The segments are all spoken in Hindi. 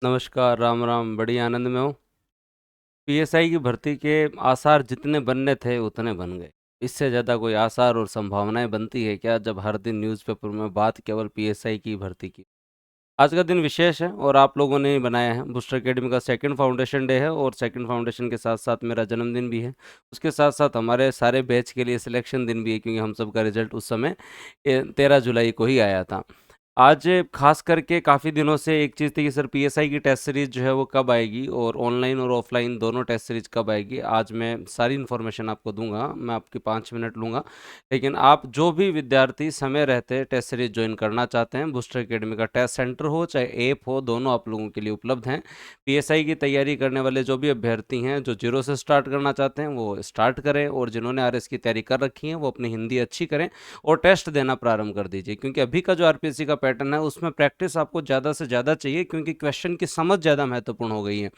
नमस्कार, राम राम। बड़ी आनंद में हूँ। पीएसआई की भर्ती के आसार जितने बनने थे उतने बन गए। इससे ज़्यादा कोई आसार और संभावनाएं बनती है क्या, जब हर दिन न्यूज़पेपर में बात केवल पीएसआई की भर्ती की। आज का दिन विशेष है और आप लोगों ने ही बनाया है। बूस्टर एकेडमी का सेकंड फाउंडेशन डे है और सेकंड फाउंडेशन के साथ साथ मेरा जन्मदिन भी है। उसके साथ साथ हमारे सारे बैच के लिए सिलेक्शन दिन भी है, क्योंकि हम सब का रिजल्ट उस समय 13 जुलाई को ही आया था। आज खास करके काफ़ी दिनों से एक चीज़ थी कि सर पीएसआई की टेस्ट सीरीज जो है वो कब आएगी, और ऑनलाइन और ऑफलाइन दोनों टेस्ट सीरीज कब आएगी। आज मैं सारी इन्फॉर्मेशन आपको दूंगा, मैं आपके 5 मिनट लूंगा। लेकिन आप जो भी विद्यार्थी समय रहते टेस्ट सीरीज ज्वाइन करना चाहते हैं, बूस्टर एकेडमी का टेस्ट सेंटर हो चाहे ऐप हो, दोनों आप लोगों के लिए उपलब्ध हैं। पीएसआई की तैयारी करने वाले जो भी अभ्यर्थी हैं, जो जीरो से स्टार्ट करना चाहते हैं वो स्टार्ट करें, और जिन्होंने आरएस की तैयारी कर रखी है वो अपनी हिंदी अच्छी करें और टेस्ट देना प्रारंभ कर दीजिए। क्योंकि अभी का जो आरपीएससी का पैटर्न है उसमें प्रैक्टिस आपको ज़्यादा से ज़्यादा चाहिए, क्योंकि क्वेश्चन की समझ ज़्यादा महत्वपूर्ण हो गई है।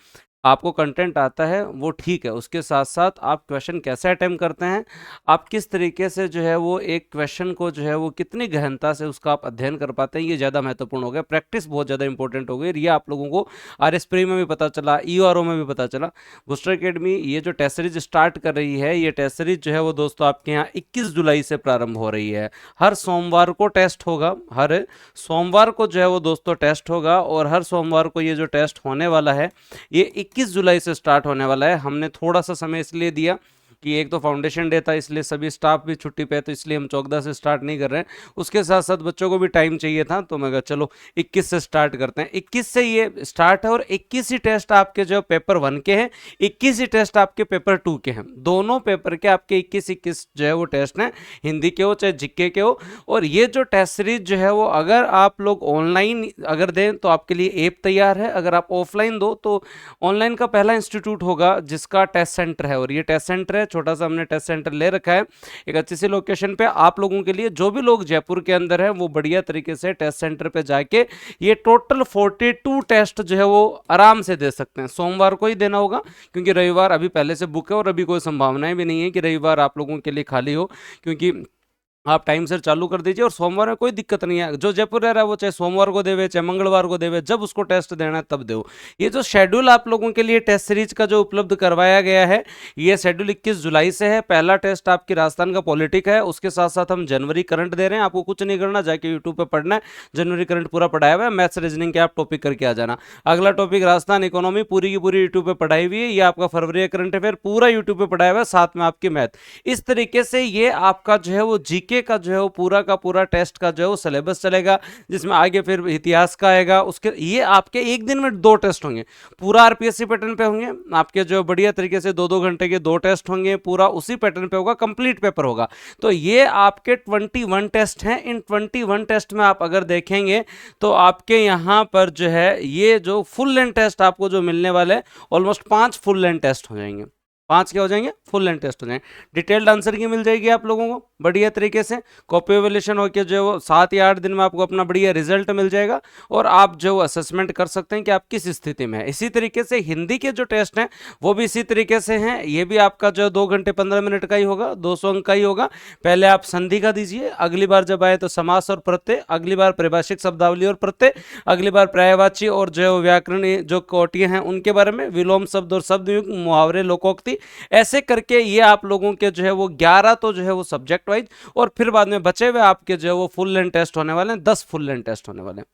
आपको कंटेंट आता है वो ठीक है, उसके साथ साथ आप क्वेश्चन कैसे अटेम्प्ट करते हैं, आप किस तरीके से जो है वो एक क्वेश्चन को जो है वो कितनी गहनता से उसका आप अध्ययन कर पाते हैं, ये ज़्यादा महत्वपूर्ण हो गया। प्रैक्टिस बहुत ज़्यादा इंपॉर्टेंट हो गई, और ये आप लोगों को आरएस प्री में भी पता चला, ईआरओ में भी पता चला। बूस्टर एकेडमी ये जो टेस्ट सीरीज स्टार्ट कर रही है, ये टेस्ट सीरीज जो है वो दोस्तों आपके यहाँ 21 जुलाई से प्रारंभ हो रही है। हर सोमवार को टेस्ट होगा, हर सोमवार को जो है वो दोस्तों टेस्ट होगा, और हर सोमवार को ये जो टेस्ट होने वाला है ये 21 जुलाई से स्टार्ट होने वाला है। हमने थोड़ा सा समय इसलिए दिया कि एक तो फाउंडेशन डे था, इसलिए सभी स्टाफ भी छुट्टी पे है, तो इसलिए हम 14 से स्टार्ट नहीं कर रहे हैं। उसके साथ साथ बच्चों को भी टाइम चाहिए था, तो मैं कहा चलो 21 से स्टार्ट करते हैं। 21 से ये स्टार्ट है, और 21 ही टेस्ट आपके जो पेपर 1 के हैं, 21 ही टेस्ट आपके पेपर 2 के हैं। दोनों पेपर के आपके 21-21 जो है वो टेस्ट हैं, हिंदी के हो चाहे जीके के हो। और ये जो टेस्ट सीरीज जो है वो अगर आप लोग ऑनलाइन अगर दें तो आपके लिए ऐप तैयार है, अगर आप ऑफलाइन दो तो ऑनलाइन का पहला इंस्टीट्यूट होगा जिसका टेस्ट सेंटर है। और ये टेस्ट सेंटर है, छोटा सा हमने टेस्ट सेंटर ले रखा है एक अच्छी सी लोकेशन पे आप लोगों के लिए। जो भी लोग जयपुर के अंदर है वो बढ़िया तरीके से टेस्ट सेंटर पे जाके ये टोटल 42 टेस्ट जो है वो आराम से दे सकते हैं। सोमवार को ही देना होगा, क्योंकि रविवार अभी पहले से बुक है, और अभी कोई संभावनाएं भी नहीं है कि रविवार आप लोगों के लिए खाली हो, क्योंकि आप टाइम से चालू कर दीजिए। और सोमवार में कोई दिक्कत नहीं है, जो जयपुर रह रहा है वो चाहे सोमवार को देवे चाहे मंगलवार को देवे, जब उसको टेस्ट देना है तब दो। ये जो शेड्यूल आप लोगों के लिए टेस्ट सीरीज का जो उपलब्ध करवाया गया है, ये शेड्यूल 21 जुलाई से है। पहला टेस्ट आपकी राजस्थान का पॉलिटिक है, उसके साथ साथ हम जनवरी करंट दे रहे हैं। आपको कुछ नहीं करना, जाके यूट्यूब पर पढ़ना है, जनवरी करंट पूरा पढ़ाया हुआ है। मैथ्स रीजनिंग के आप टॉपिक करके आ जाना। अगला टॉपिक राजस्थान इकोनॉमी पूरी की पूरी यूट्यूब पर पढ़ाई हुई है। ये आपका फरवरी करंट अफेयर पूरा यूट्यूब पर पढ़ाया हुआ है, साथ में आपकी मैथ। इस तरीके से ये आपका जो है वो जीके का जो है वो पूरा का पूरा टेस्ट का जो है वो सिलेबस चलेगा, जिसमें आगे फिर इतिहास का आएगा। उसके ये आपके एक दिन में 2 टेस्ट होंगे, पूरा आरपीएससी पैटर्न पे होंगे आपके, जो बढ़िया तरीके से 2-2 घंटे के 2 टेस्ट होंगे, पूरा उसी पैटर्न पे होगा, कंप्लीट पेपर होगा। तो ये आपके 21 टेस्ट हैं। इन 21 टेस्ट में आप अगर देखेंगे तो आपके यहाँ पर जो है ये जो फुल लेंथ टेस्ट आपको जो मिलने वाले हैं, ऑलमोस्ट 5 फुल लेंथ टेस्ट हो जाएंगे। 5 क्या हो जाएंगे? फुल लेंथ टेस्ट हो जाएंगे। डिटेल्ड आंसर की मिल जाएगी आप लोगों को बढ़िया तरीके से, कॉपी एवेल्यूशन होकर जो वो 7 या 8 दिन में आपको अपना बढ़िया रिजल्ट मिल जाएगा, और आप जो असेसमेंट कर सकते हैं कि आप किस स्थिति में है। इसी तरीके से हिंदी के जो टेस्ट हैं वो भी इसी तरीके से हैं। ये भी आपका जो 2 घंटे 15 मिनट का ही होगा, 200 अंक का ही होगा। पहले आप संधि का दीजिए, अगली बार जब आए तो समास और प्रत्यय, अगली बार परिभाषिक शब्दावली और प्रत्यय, अगली बार पर्यायवाची और जो व्याकरण जो कोटियां हैं उनके बारे में, विलोम शब्द और शब्द युग्म, मुहावरे, लोकोक्ति, ऐसे करके ये आप लोगों के जो है वो 11 तो जो है वो सब्जेक्ट वाइज, और फिर बाद में बचे हुए आपके जो है वो फुल लेंथ टेस्ट होने वाले हैं। 10 फुल लेंथ टेस्ट होने वाले हैं।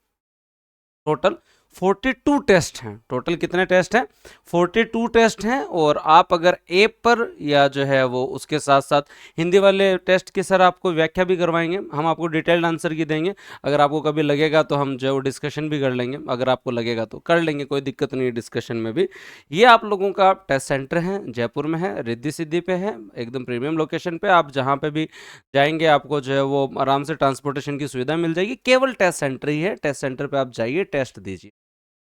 टोटल 42 टेस्ट हैं। टोटल कितने टेस्ट हैं? 42 टेस्ट हैं। और आप अगर ऐप पर या जो है वो उसके साथ साथ हिंदी वाले टेस्ट की सर आपको व्याख्या भी करवाएंगे, हम आपको डिटेल्ड आंसर की देंगे। अगर आपको कभी लगेगा तो हम जो है वो डिस्कशन भी कर लेंगे, अगर आपको लगेगा तो कर लेंगे, कोई दिक्कत नहीं है डिस्कशन में भी। ये आप लोगों का टेस्ट सेंटर है, जयपुर में है, रिद्धि सिद्धि पे है, एकदम प्रीमियम लोकेशन पे। आप जहाँ पे भी जाएंगे आपको जो है वो आराम से ट्रांसपोर्टेशन की सुविधा मिल जाएगी। केवल टेस्ट सेंटर ही है, टेस्ट सेंटर पे आप जाइए, टेस्ट दीजिए।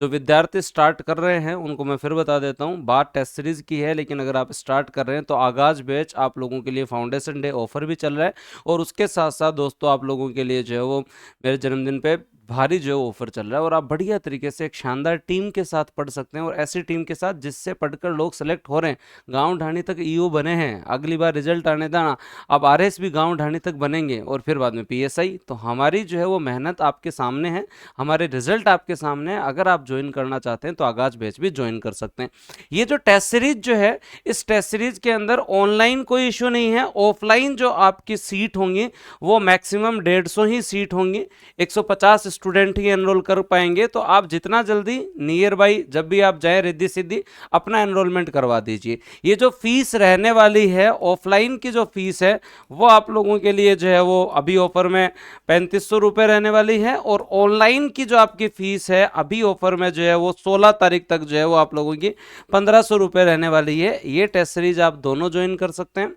जो विद्यार्थी स्टार्ट कर रहे हैं उनको मैं फिर बता देता हूँ, बात टेस्ट सीरीज की है, लेकिन अगर आप स्टार्ट कर रहे हैं तो आगाज बैच आप लोगों के लिए फाउंडेशन डे ऑफर भी चल रहा है। और उसके साथ साथ दोस्तों आप लोगों के लिए जो है वो मेरे जन्मदिन पे भारी जो ऑफर चल रहा है, और आप बढ़िया तरीके से एक शानदार टीम के साथ पढ़ सकते हैं, और ऐसी टीम के साथ जिससे पढ़कर लोग सेलेक्ट हो रहे हैं, गांव ढाणी तक ईओ बने हैं, अगली बार रिजल्ट आने देना, अब आरएस भी गांव ढाणी तक बनेंगे, और फिर बाद में पीएसआई। तो हमारी जो है वो मेहनत आपके सामने है, हमारे रिजल्ट आपके सामने है। अगर आप ज्वाइन करना चाहते हैं तो आगाज बैच भी ज्वाइन कर सकते हैं। ये जो टेस्ट सीरीज जो है, इस टेस्ट सीरीज के अंदर ऑनलाइन कोई इश्यू नहीं है, ऑफलाइन जो आपकी सीट होंगी वो मैक्सिमम 150 ही सीट होंगी, 150 स्टूडेंट ही एनरोल कर पाएंगे। तो आप जितना जल्दी नियर बाई जब भी आप जाए रिद्धि सिद्धि अपना एनरोलमेंट करवा दीजिए। ये जो फीस रहने वाली है, ऑफलाइन की जो फीस है वो आप लोगों के लिए जो है वो अभी ऑफर में 3500 रुपये रहने वाली है, और ऑनलाइन की जो आपकी फीस है अभी ऑफर में जो है वो 16 तारीख तक जो है वो आप लोगों की 1500 रुपये रहने वाली है। ये टेस्ट सीरीज आप दोनों ज्वाइन कर सकते हैं।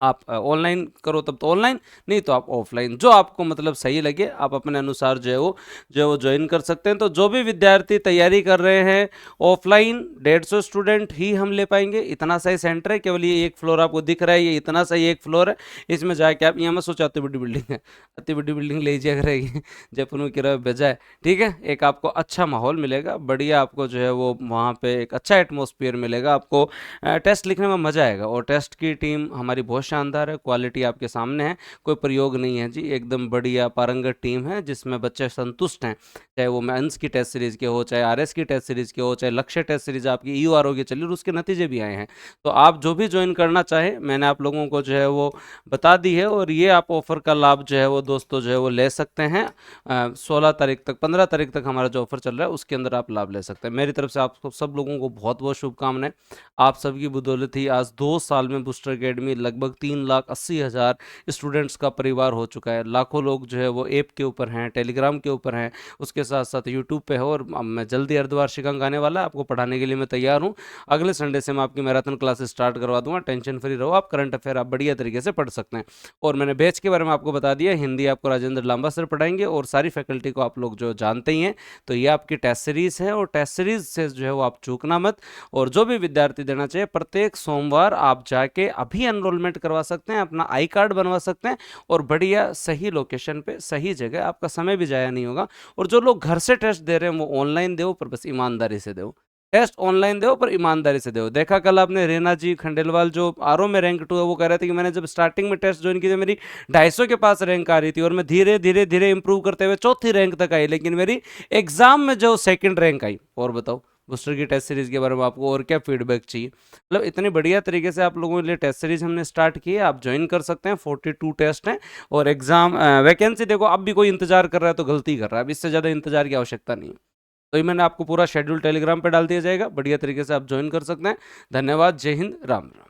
आप ऑनलाइन करो तब तो ऑनलाइन, नहीं तो आप ऑफलाइन, जो आपको मतलब सही लगे आप अपने अनुसार जो है वो ज्वाइन कर सकते हैं। तो जो भी विद्यार्थी तैयारी कर रहे हैं, ऑफलाइन 150 स्टूडेंट ही हम ले पाएंगे, इतना सही सेंटर है, केवल ये एक फ्लोर आपको दिख रहा है, ये इतना सही एक फ्लोर है, इसमें जाके आप यहाँ मत सोचो अति बड़ी बिल्डिंग है, अति बड़ी बिल्डिंग ले जाएगा रहेगी जयपुर में किराए भेजा है, ठीक है। एक आपको अच्छा माहौल मिलेगा, बढ़िया आपको जो है वो वहाँ पे एक अच्छा एटमोसफियर मिलेगा, आपको टेस्ट लिखने में मजा आएगा। और टेस्ट की टीम हमारी बहुत शानदार है, क्वालिटी आपके सामने है, कोई प्रयोग नहीं है जी, एकदम बढ़िया पारंगत टीम है जिसमें बच्चे संतुष्ट हैं, चाहे वो मेंस की टेस्ट सीरीज के हो, चाहे आरएस की टेस्ट सीरीज के हो, चाहे लक्ष्य टेस्ट सीरीज आपकी ईयूआरओ की चली और उसके नतीजे भी आए हैं। तो आप जो भी ज्वाइन करना चाहे मैंने आप लोगों को जो है वो बता दी है, और ये आप ऑफर का लाभ जो है वो दोस्तों जो है वो ले सकते हैं। 16 तारीख तक 15 तारीख तक हमारा जो ऑफर चल रहा है उसके अंदर आप लाभ ले सकते हैं। मेरी तरफ से आप सब लोगों को बहुत बहुत शुभकामनाएं। आप सबकी बदौलत ही आज 2 साल में बूस्टर अकेडमी लगभग 3,80,000 स्टूडेंट्स का परिवार हो चुका है। लाखों लोग जो है वो ऐप के ऊपर हैं, टेलीग्राम के ऊपर हैं, उसके साथ साथ यूट्यूब पे है, और मैं जल्दी अर्धवार्षिक अंक आने वाला है, आपको पढ़ाने के लिए मैं तैयार हूँ। अगले संडे से मैं आपकी मैराथन क्लासेस स्टार्ट करवा दूंगा, टेंशन फ्री रहो, आप करंट अफेयर आप बढ़िया तरीके से पढ़ सकते हैं। और मैंने बैच के बारे में आपको बता दिया, हिंदी आपको राजेंद्र लांबा सर पढ़ाएंगे, और सारी फैकल्टी को आप लोग जो जानते ही हैं। तो ये आपकी टेस्ट सीरीज है, और टेस्ट सीरीज से जो है वो आप चूकना मत। और जो भी विद्यार्थी देना चाहिए, प्रत्येक सोमवार आप जाके अभी एनरोलमेंट करवा सकते हैं, अपना आई कार्ड बनवा सकते हैं, और बढ़िया सही लोकेशन पे सही जगह, आपका समय भी जाया नहीं होगा। और जो लोग घर से टेस्ट दे रहे हैं वो ऑनलाइन दो, पर बस ईमानदारी से दो, टेस्ट ऑनलाइन दो पर ईमानदारी से दो। देखा कल आपने रेना जी खंडेलवाल जो आरओ में रैंक 2 है, वो कह रहे थे कि मैंने जब स्टार्टिंग में टेस्ट ज्वाइन किया मेरी 250 के पास रैंक आ रही थी, और मैं धीरे धीरे धीरे इंप्रूव करते हुए 4थी रैंक तक आई, लेकिन मेरी एग्जाम में जो 2nd रैंक आई। और बताओ बूस्टर की टेस्ट सीरीज के बारे में आपको और क्या फीडबैक चाहिए। मतलब इतनी बढ़िया तरीके से आप लोगों के लिए टेस्ट सीरीज हमने स्टार्ट की है, आप ज्वाइन कर सकते हैं। 42 टेस्ट हैं, और एग्जाम वैकेंसी देखो अब भी कोई इंतजार कर रहा है तो गलती कर रहा है, अब इससे ज़्यादा इंतजार की आवश्यकता नहीं है। तो ये मैंने आपको पूरा शेड्यूल टेलीग्राम पे डाल दिया जाएगा, बढ़िया तरीके से आप ज्वाइन कर सकते हैं। धन्यवाद, जय हिंद, राम राम।